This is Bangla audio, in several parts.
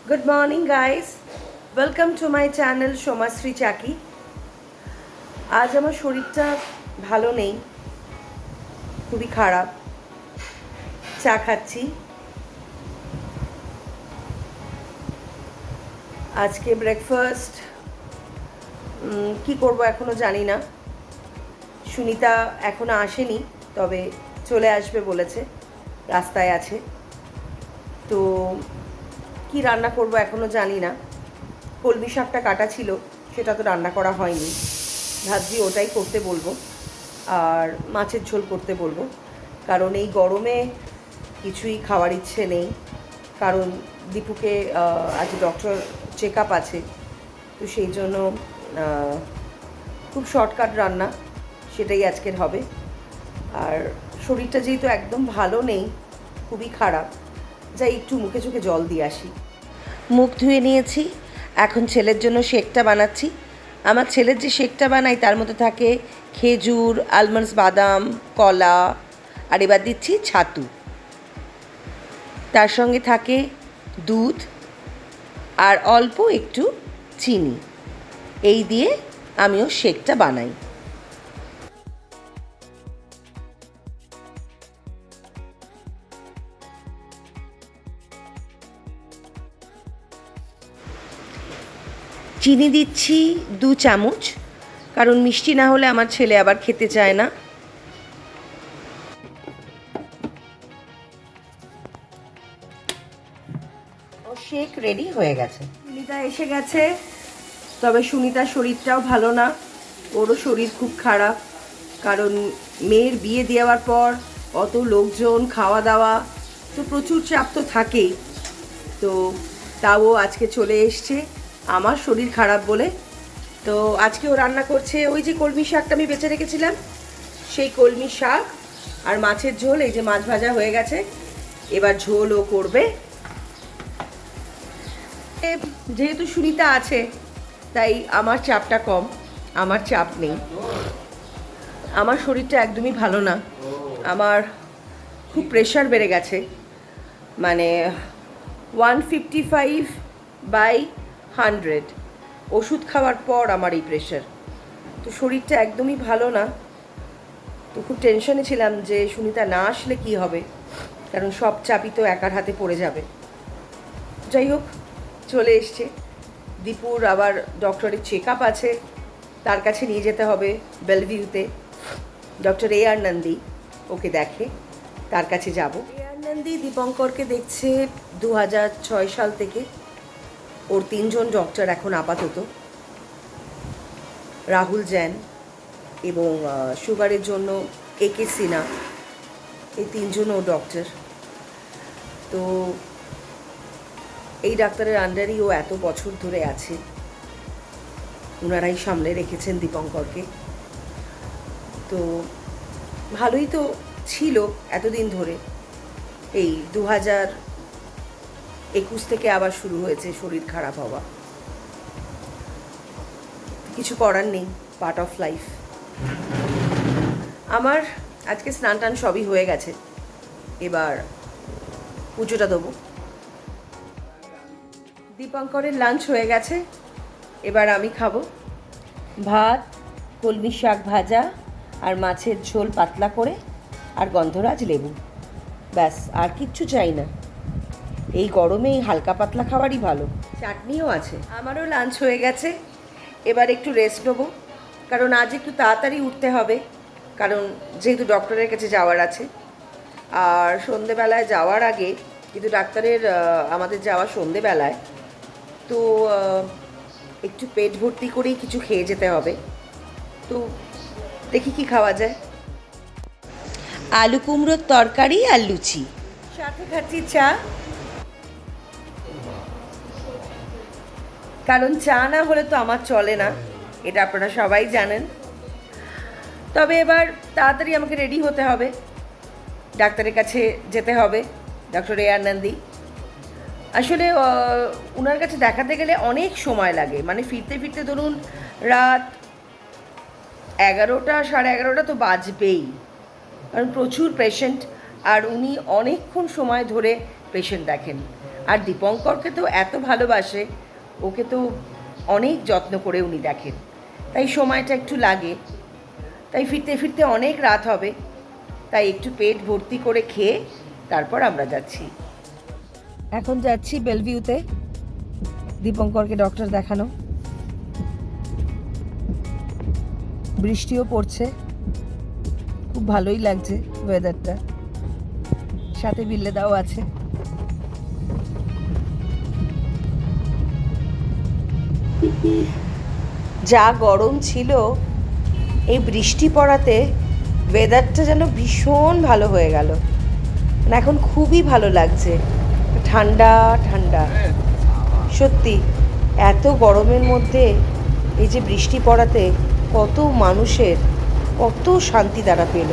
Good morning guys, welcome to my channel Somashree চাকি। আজ আমার শরীরটা ভালো নেই, খুবই খারাপ। চা খাচ্ছি। আজকে ব্রেকফাস্ট কি করব এখনো জানি না। সুনিতা এখনো আসেনি, তবে চলে আসবে বলেছে, রাস্তায় আছে। তো কি রান্না করব এখনো জানি না। কলমি শাকটা কাটা ছিল, সেটা তো রান্না করা হয়নি। ভাবছি ওটাই করতে বলবো, আর মাছের ঝোল করতে বলবো। কারণ এই গরমে কিছুই খাওয়ার ইচ্ছে নেই। কারণ দীপুকে আজ ডক্টর চেক আপ আছে, তো সেই জন্য খুব শর্টকাট রান্না, সেটাই আজকের হবে। আর শরীরটা যেহেতু একদম ভালো নেই, খুবই খারাপ, যাই একটু মুখে চোখে জল দিয়ে আসি। মুখ ধুয়ে নিয়েছি, এখন ছেলের জন্য শেকটা বানাচ্ছি। আমার ছেলের যে শেকটা বানাই তার মধ্যে থাকে খেজুর, আলমন্ডস, বাদাম, কলা, আর এবার দিচ্ছি ছাতু। তার সঙ্গে থাকে দুধ আর অল্প একটু চিনি। এই দিয়ে আমিও শেকটা বানাই। চিনি দিচ্ছি 2 চামচ, কারণ মিষ্টি না হলে আমার ছেলে আবার খেতে চায় না। ও শেক রেডি হয়ে গেছে। সুনিতা এসে গেছে, তবে সুনিতার শরীরটাও ভালো না, ওরও শরীর খুব খারাপ। কারণ মেয়ের বিয়ে দেওয়ার পর অত লোকজন, খাওয়া দাওয়া, তো প্রচুর চাপ তো থাকেই। তো তাও আজকে চলে এসছে আমার শরীর খারাপ বলে। তো আজকে ও রান্না করছে ওই যে কলমি শাকটা আমি বেঁচে রেখেছিলাম, সেই কলমি শাক আর মাছের ঝোল। এই যে মাছ ভাজা হয়ে গেছে, এবার ঝোল ও করবে। যেহেতু সুনিতা আছে তাই আমার চাপটা কম, আমার চাপ নেই। আমার শরীরটা একদমই ভালো না, আমার খুব প্রেশার বেড়ে গেছে, মানে 155/100। ওষুধ খাওয়ার পর আমার এই প্রেশার, তো শরীরটা একদমই ভালো না। তো খুব টেনশনে ছিলাম যে সুনিতা না আসলে কি হবে, কারণ সব চাপই তো একার হাতে পড়ে যাবে। যাই হোক, চলে এসছে। দীপুর আবার ডক্টরের চেক আপ আছে, তার কাছে নিয়ে যেতে হবে বেলভিউতে। ডক্টর আর নন্দী ওকে দেখে, তার কাছে যাব। আর নন্দী দীপঙ্করকে দেখছে 2006 সাল থেকে। ওর 3 জন ডক্টর এখন আপাতত, রাহুল জৈন এবং সুগারের জন্য একে সিনহা, এই 3 জন ও ডক্টর। তো এই ডাক্তারের আন্ডারই ও এত বছর ধরে আছে, ওনারাই সামলে রেখেছেন দীপঙ্করকে। তো ভালোই তো ছিল এতদিন ধরে। এই 2021 থেকে আবার শুরু হয়েছে শরীর খারাপ হওয়া। কিছু করার নেই, পার্ট অফ লাইফ। আমার আজকে স্নান টান সবই হয়ে গেছে, এবার পুজোটা দেবো। দীপঙ্করের লাঞ্চ হয়ে গেছে, এবার আমি খাবো। ভাত, কলমি শাক ভাজা আর মাছের ঝোল পাতলা করে, আর গন্ধরাজ লেবু, ব্যাস আর কিচ্ছু চাই না। এই গরমে এই হালকা পাতলা খাবারই ভালো। চাটনিও আছে। আমারও লাঞ্চ হয়ে গেছে, এবার একটু রেস্ট নেবো, কারণ আজ একটু তাড়াতাড়ি উঠতে হবে, কারণ যেহেতু ডক্টরের কাছে যাওয়ার আছে। আর সন্ধেবেলায় যাওয়ার আগে, কিন্তু ডাক্তারের আমাদের যাওয়া সন্ধেবেলায়, তো একটু পেট ভর্তি করেই কিছু খেয়ে যেতে হবে। তো দেখি কি খাওয়া যায়। আলু কুমড়োর তরকারি আর লুচি, সাথে খাচ্ছি চা। কারণ চা না হলে তো আমার চলে না, এটা আপনারা সবাই জানেন। তবে এবার তাড়াতাড়ি আমাকে রেডি হতে হবে, ডাক্তারের কাছে যেতে হবে, ডক্টর আর নন্দী। আসলে ওনার কাছে দেখাতে গেলে অনেক সময় লাগে, মানে ফিরতে ফিরতে ধরুন রাত 11টা, 11:30 তো বাজবেই, কারণ প্রচুর পেশেন্ট, আর উনি অনেকক্ষণ সময় ধরে পেশেন্ট দেখেন। আর দীপঙ্করকে তো এত ভালোবাসে, ওকে তো অনেক যত্ন করে উনি দেখেন, তাই সময়টা একটু লাগে। তাই ফিরতে ফিরতে অনেক রাত হবে, তাই একটু পেট ভর্তি করে খেয়ে তারপর আমরা যাচ্ছি। এখন যাচ্ছি বেলভিউতে দীপঙ্করকে ডক্টর দেখানো। বৃষ্টিও পড়ছে, খুব ভালোই লাগছে ওয়েদারটা, সাথে বিল্লেদাও আছে। যা গরম ছিল, এই বৃষ্টি পড়াতে ওয়েদারটা যেন ভীষণ ভালো হয়ে গেল। মানে এখন খুবই ভালো লাগছে, ঠান্ডা ঠান্ডা। সত্যি এত গরমের মধ্যে এই যে বৃষ্টি পড়াতে কত মানুষের কত শান্তি তারা পেল।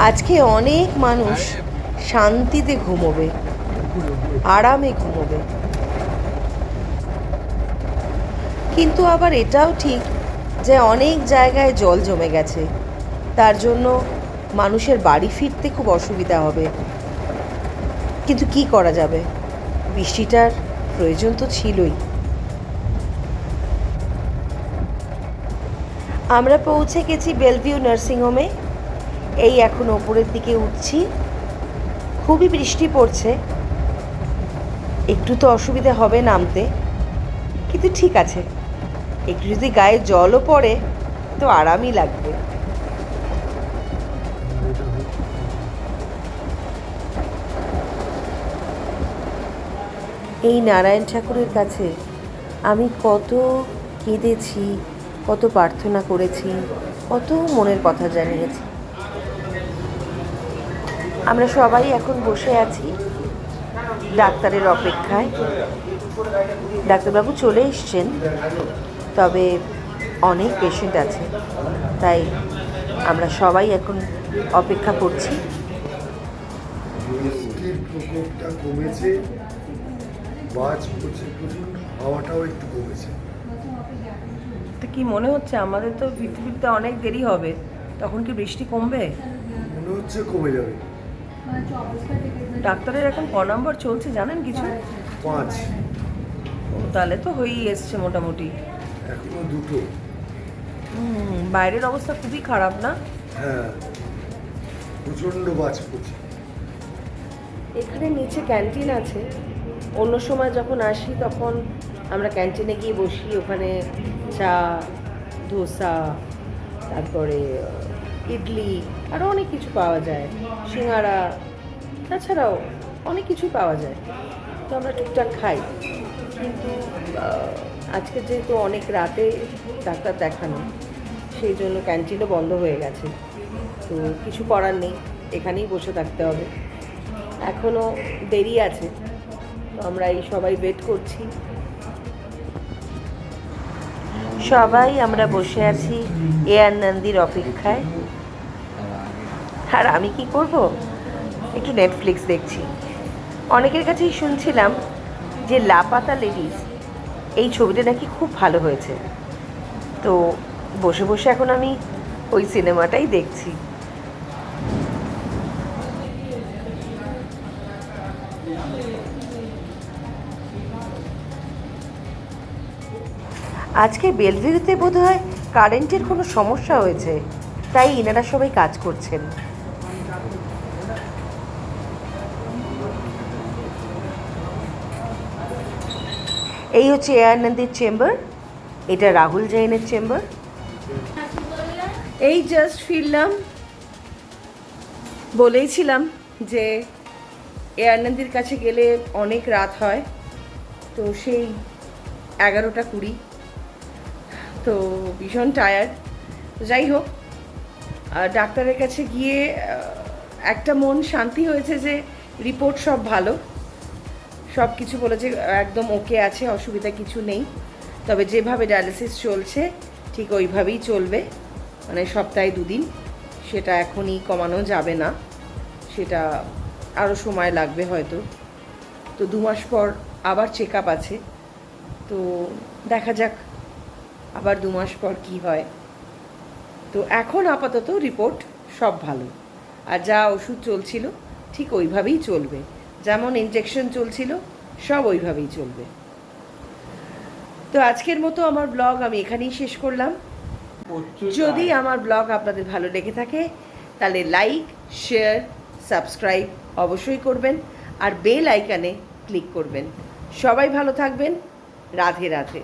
আজকে অনেক মানুষ শান্তিতে ঘুমোবে, আরামে ঘুমোবে। কিন্তু আবার এটাও ঠিক যে অনেক জায়গায় জল জমে গেছে, তার জন্য মানুষের বাড়ি ফিরতে খুব অসুবিধা হবে। কিন্তু কি করা যাবে, বৃষ্টিটার প্রয়োজন তো ছিলই। আমরা পৌঁছে গেছি বেলভিউ নার্সিংহোমে। এই এখন ওপরের দিকে উঠছি, খুবই বৃষ্টি পড়ছে, একটু তো অসুবিধা হবে নামতে, কিন্তু ঠিক আছে, একটু যদি গায়ে জলও পড়ে তো আরামই লাগবে। এই নারায়ণ ঠাকুরের কাছে আমি কত কেঁদেছি, কত প্রার্থনা করেছি, কত মনের কথা জানিয়েছি। আমরা সবাই এখন বসে আছি ডাক্তারের অপেক্ষায়। ডাক্তারবাবু চলে এসছেন, তবে অনেক পেশেন্ট আছে, তাই আমরা সবাই এখন অপেক্ষা করছি। বৃষ্টির প্রকোপটা কমেছে, বাজ পড়ছে প্রচণ্ড, হাওয়াটাও একটু কমেছে। তো কি মনে হচ্ছে, আমাদের তো ফিরতে ফিরতে অনেক দেরি হবে, তখন কি বৃষ্টি কমবে? মনে হচ্ছে কমে যাবে। ডাক্তারের এখন ক নম্বর চলছে জানেন কিছু? 5, ও তাহলে তো হয়েই এসছে মোটামুটি। এখনো 2টো। বাইরের অবস্থা খুবই খারাপ না? হ্যাঁ, প্রচণ্ড বাজ পড়ছে। এখানে নিচে ক্যান্টিন আছে, অন্য সময় যখন আসি তখন আমরা ক্যান্টিনে গিয়ে বসি, ওখানে চা, ধোসা, তারপরে ইডলি, আরও অনেক কিছু পাওয়া যায়, সিঙ্গারা, তাছাড়াও অনেক কিছুই পাওয়া যায়, তো আমরা টুকটাক খাই। কিন্তু আজকে যেহেতু অনেক রাতে ডাক্তার দেখানো, সেই জন্য ক্যান্টিনও বন্ধ হয়ে গেছে, তো কিছু করার নেই, এখানেই বসে থাকতে হবে। এখনও দেরি আছে, তো আমরা এই সবাই ওয়েট করছি। সবাই আমরা বসে আছি এয়ার নন্দীর অপেক্ষায়। আর আমি কি করব, একটু নেটফ্লিক্স দেখছি। অনেকের কাছেই শুনছিলাম যে লাপাতা লেডিস এই ছবিটা নাকি খুব ভালো হয়েছে, তো বসে বসে এখন আমি ওই সিনেমাটাই দেখছি। আজকে বেলভিউতে বোধহয় কারেন্টের কোনো সমস্যা হয়েছে, তাই এনারা সবাই কাজ করছেন। এই হচ্ছে এয়ার নন্দীর চেম্বার, এটা রাহুল জৈনের চেম্বার। এই জাস্ট ফিরলাম, বলেইছিলাম যে এয়ার নন্দীর কাছে গেলে অনেক রাত হয়, তো সেই 11:20, তো ভীষণ টায়ার্ড। যাই হোক, ডাক্তারের কাছে গিয়ে একটা মন শান্তি হয়েছে যে রিপোর্ট সব ভালো, সব কিছু বলেছে একদম ওকে আছে, অসুবিধা কিছু নেই। তবে যেভাবে ডায়ালিসিস চলছে ঠিক ওইভাবেই চলবে, মানে সপ্তাহে 2 দিন, সেটা এখনই কমানো যাবে না, সেটা আরও সময় লাগবে হয়তো। তো 2 মাস পর আবার চেক আপ আছে, তো দেখা যাক আবার 2 মাস পর কি হয়। তো এখন আপাতত রিপোর্ট সব ভালো। আর যা ওষুধ চলছিল ঠিক ওইভাবেই চলবে, যেমন ইনজেকশন চলছিল সব ওইভাবেই চলবে। তো আজকের মতো আমার ব্লগ আমি এখানেই শেষ করলাম। যদি আমার ব্লগ আপনাদের ভালো লেগে থাকে তাহলে লাইক, শেয়ার, সাবস্ক্রাইব অবশ্যই করবেন আর বেল আইকনে ক্লিক করবেন। সবাই ভালো থাকবেন। রাধে রাধে।